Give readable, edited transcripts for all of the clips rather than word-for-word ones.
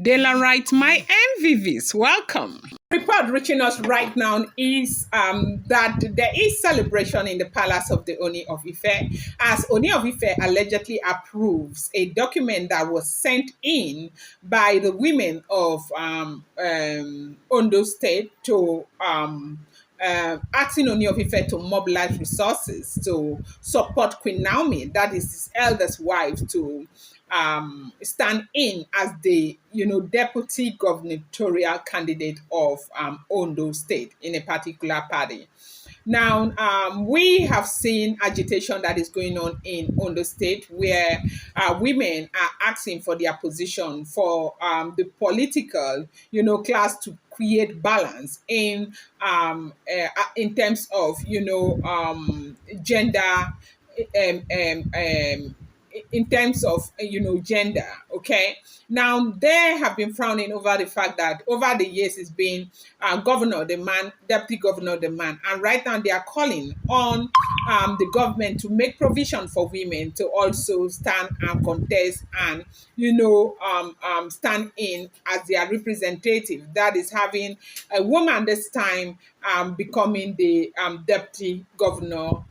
De la right, my MVVs, welcome. Report reaching us right now is that there is celebration in the palace of the Ooni of Ife as Ooni of Ife allegedly approves a document that was sent in by the women of Ondo State to asking Ooni of Ife to mobilize resources to support Queen Naomi, that is his eldest wife, to stand in as the deputy gubernatorial candidate of Ondo State in a particular party. Now, we have seen agitation that is going on in Ondo State where women are asking for their position for the political, class to create balance in terms of, gender in terms of gender. Okay, now they have been frowning over the fact that over the years it's been governor the man, deputy governor the man, and right now they are calling on the government to make provision for women to also stand and contest and stand in as their representative, that is having a woman this time becoming the deputy governor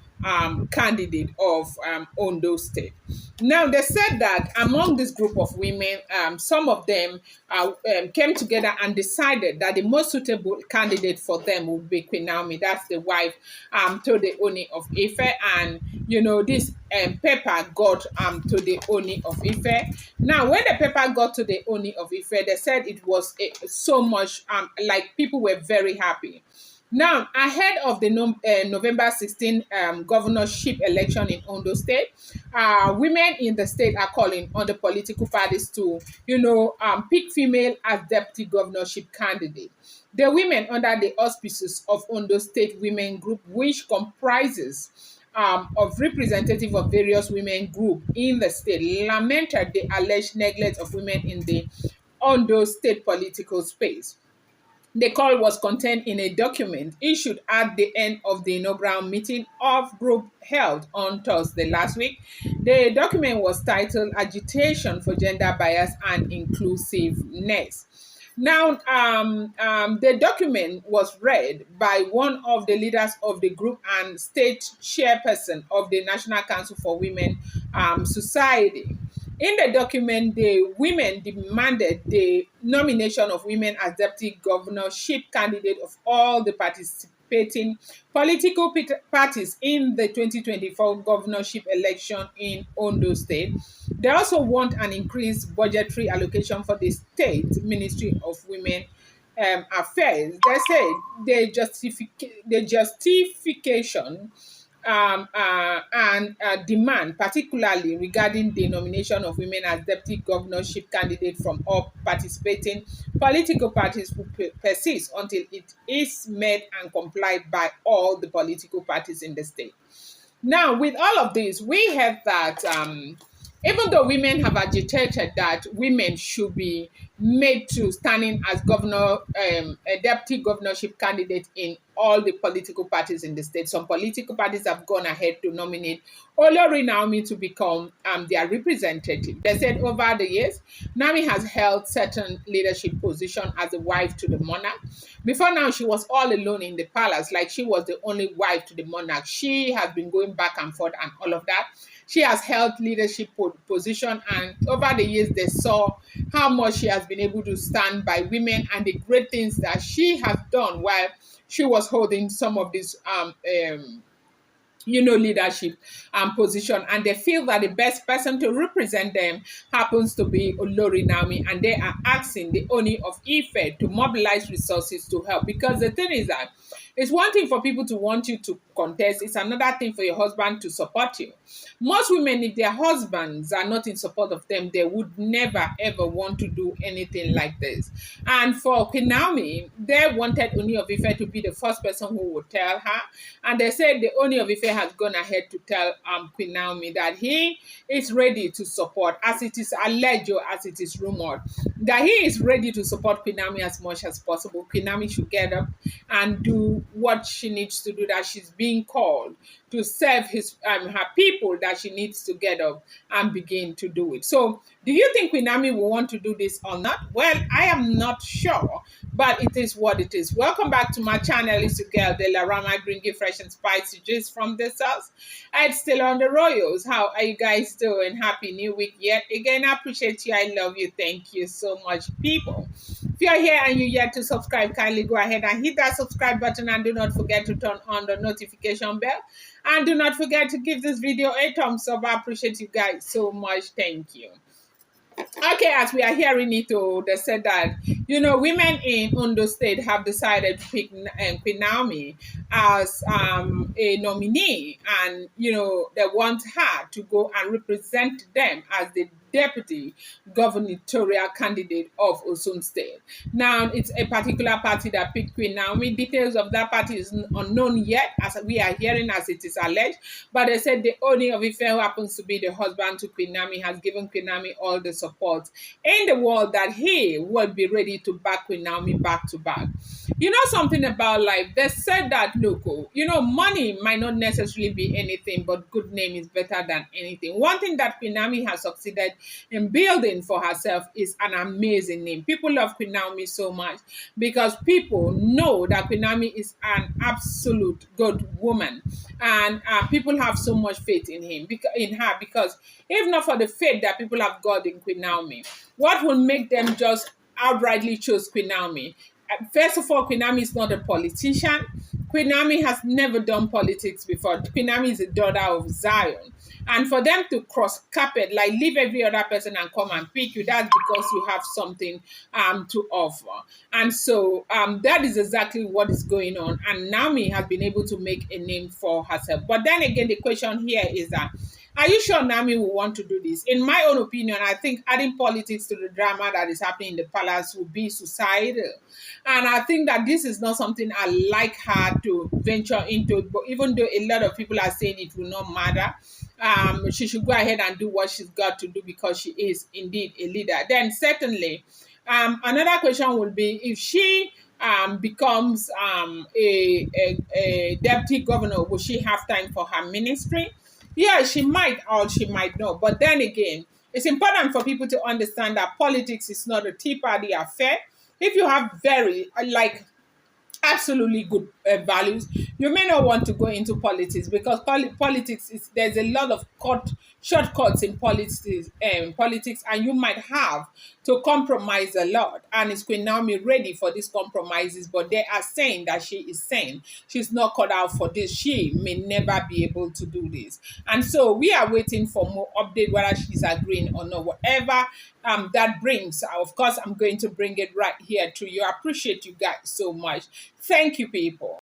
candidate of Ondo State. Now, they said that among this group of women, some of them came together and decided that the most suitable candidate for them would be Queen Naomi. That's the wife to the Ooni of Ife. And, this paper got to the Ooni of Ife. Now, when the paper got to the Ooni of Ife, they said it was so much, like people were very happy. Now, ahead of the November 16 governorship election in Ondo State, women in the state are calling on the political parties to, pick female as deputy governorship candidate. The women under the auspices of Ondo State Women Group, which comprises of representative of various women groups in the state, lamented the alleged neglect of women in the Ondo State political space. The call was contained in a document issued at the end of the inaugural meeting of group held on Thursday last week. The document was titled Agitation for Gender Bias and Inclusiveness. Now, the document was read by one of the leaders of the group and state chairperson of the National Council for Women Society. In the document, the women demanded the nomination of women as deputy governorship candidate of all the participating political parties in the 2024 governorship election in Ondo State. They also want an increased budgetary allocation for the state Ministry of Women Affairs. They said the justification and demand, particularly regarding the nomination of women as deputy governorship candidate from all participating political parties, will persist until it is met and complied by all the political parties in the state. Now, with all of this, we have that even though women have agitated that women should be made to stand in as a deputy governorship candidate in all the political parties in the state, some political parties have gone ahead to nominate Olori Naomi to become their representative. They said over the years, Naomi has held certain leadership position as a wife to the monarch. Before now, she was all alone in the palace, like she was the only wife to the monarch. She has been going back and forth and all of that. She has held leadership position, and over the years, they saw how much she has been able to stand by women and the great things that she has done while she was holding some of these leadership position, and they feel that the best person to represent them happens to be Olori Naomi, and they are asking the Ooni of Ife to mobilize resources to help. Because the thing is that it's one thing for people to want you to contest, it's another thing for your husband to support you. Most women, if their husbands are not in support of them, they would never ever want to do anything like this. And for Queen Naomi, they wanted Ooni of Ife to be the first person who would tell her, and they said the Ooni of Ife has gone ahead to tell Queen Naomi that he is ready to support, as it is alleged or as it is rumored, that he is ready to support Queen Naomi as much as possible. Queen Naomi should get up and do what she needs to do, that she's being called to serve her people, that she needs to get up and begin to do it. So, do you think Queen Naomi will want to do this or not? Well, I am not sure, but it is what it is. Welcome back to my channel. It's your girl, De La Rama, bringing you fresh and spicy gist from the south. It's still on the Royals. How are you guys doing? Happy New Week yet again. I appreciate you. I love you. Thank you so much, people. If you're here and you're yet to subscribe, kindly go ahead and hit that subscribe button, and do not forget to turn on the notification bell. And do not forget to give this video a thumbs up. I appreciate you guys so much. Thank you. Okay, as we are hearing it, they said that, women in Ondo State have decided to pick Queen Naomi as a nominee, and they want her to go and represent them as the deputy gubernatorial candidate of Osun State. Now, it's a particular party that picked Queen Naomi. Details of that party is unknown yet, as we are hearing, as it is alleged. But they said the Ooni of Ife, who happens to be the husband to Queen Naomi, has given Queen Naomi all the support in the world, that he will be ready to back Queen Naomi back to back. You know something about life? They said that, look, money might not necessarily be anything, but good name is better than anything. One thing that Queen Naomi has succeeded in building for herself is an amazing name. People love Queen Naomi so much because people know that Queen Naomi is an absolute good woman, and people have so much faith in her, because if not for the faith that people have got in Queen Naomi, what will make them just outrightly choose Queen Naomi? First of all, Queen Naomi is not a politician. Queen Naomi has never done politics before. Queen Naomi is a daughter of Zion. And for them to cross carpet, like leave every other person and come and pick you, that's because you have something to offer. And so that is exactly what is going on. And Naomi has been able to make a name for herself. But then again, the question here is that, are you sure Naomi will want to do this? In my own opinion, I think adding politics to the drama that is happening in the palace will be suicidal. And I think that this is not something I like her to venture into. But even though a lot of people are saying it will not matter, she should go ahead and do what she's got to do, because she is indeed a leader. Then certainly, another question would be, if she becomes a deputy governor, will she have time for her ministry? Yeah, she might, or she might not. But then again, it's important for people to understand that politics is not a Tea Party affair. If you have very, absolutely good values, you may not want to go into politics, because politics is, there's a lot of shortcuts in politics, and you might have to compromise a lot. And is Queen Naomi ready for these compromises? But they are saying that she is saying she's not cut out for this. She may never be able to do this, and so we are waiting for more update, whether she's agreeing or not. Whatever that brings, of course, I'm going to bring it right here to you. I appreciate you guys so much. Thank you, people.